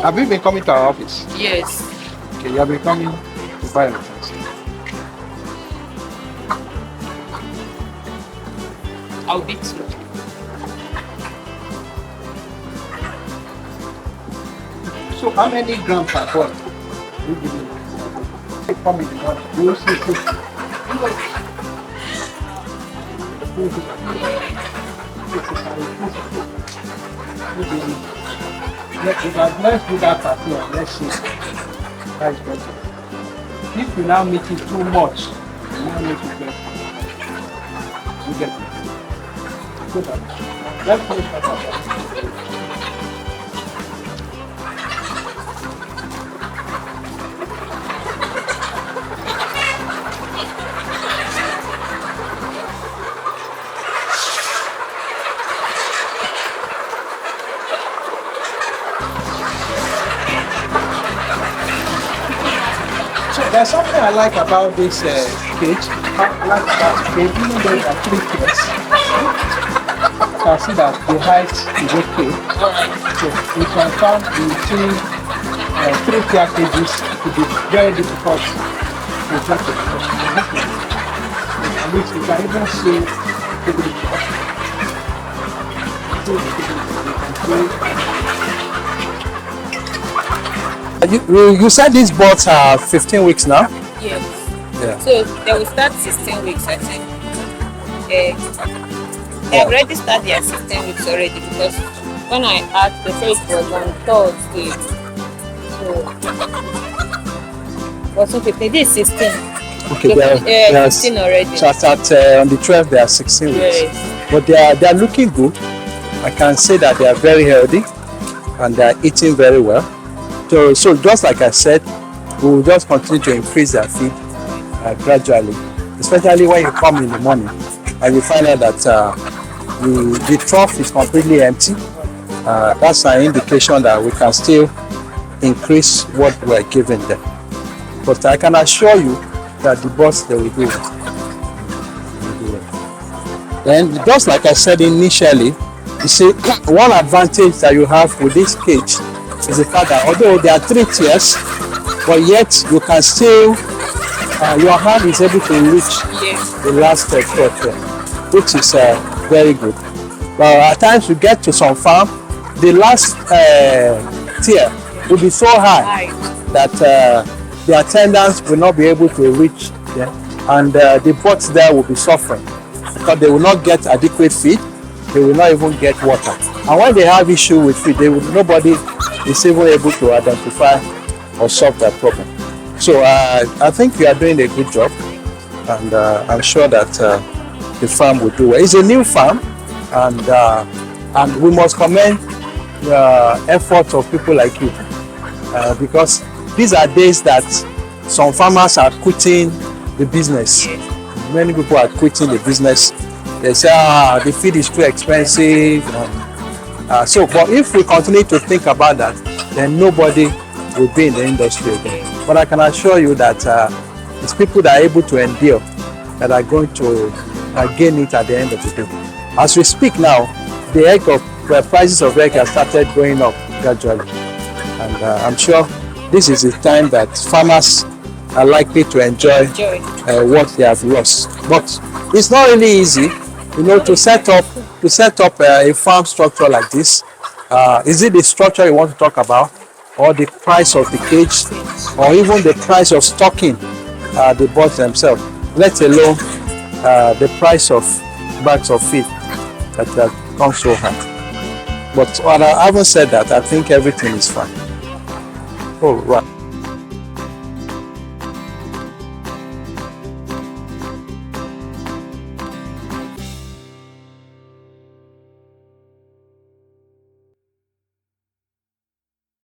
Have you been coming to our office? Yes. Okay, you have been coming to buy anything. I'll beat you. So how many grams per pot? You give me. Come in the morning. You see. Let's do that party and let's see. That is better. If you now make it too much, you now make it better. You get it. Good. Let's finish that up. There's something I like about this cage. I like about the cage, even though there are 3 tiers. You can see that the height is okay. So we can count the 3 tier cages to be very difficult to judge the person. At least you can even see the You said these birds are 15 weeks now? Yes. Yeah. So they will start 16 weeks, I think. They already started their 16 weeks already because when I asked, the first was on Thursday. So was not 15, this is 16. Okay, so, they are 16 already. So at on the 12th they are 16 weeks. Yes. But they are looking good. I can say that they are very healthy and they are eating very well. So just like I said, we will just continue to increase their feed gradually, especially when you come in the morning and you find out that the trough is completely empty. That's an indication that we can still increase what we're giving them. But I can assure you that the birds, they will do it. Then, just like I said initially, you see, one advantage that you have with this cage is the fact that although there are 3 tiers, but yet you can still, your hand is able to reach the last tier, which is very good. But at times you get to some farm, the last tier will be so high that the attendants will not be able to reach there, and the birds there will be suffering because they will not get adequate feed, they will not even get water. And when they have issue with feed, nobody is even able to identify or solve that problem. So I think we are doing a good job, and I'm sure that the farm will do well. It's a new farm, and we must commend the efforts of people like you, because these are days that some farmers are quitting the business. Many people are quitting the business. They say, the feed is too expensive. But if we continue to think about that, then nobody will be in the industry again. But I can assure you that it's people that are able to endure that are going to gain it at the end of the day. As we speak now, the prices of egg have started going up gradually, and I'm sure this is the time that farmers are likely to enjoy what they have lost. But it's not really easy, to set up a farm structure like this. Is it the structure you want to talk about, or the price of the cage, or even the price of stocking the birds themselves, let alone the price of bags of feed that comes so high? But I haven't said that. I think everything is fine. Oh, right.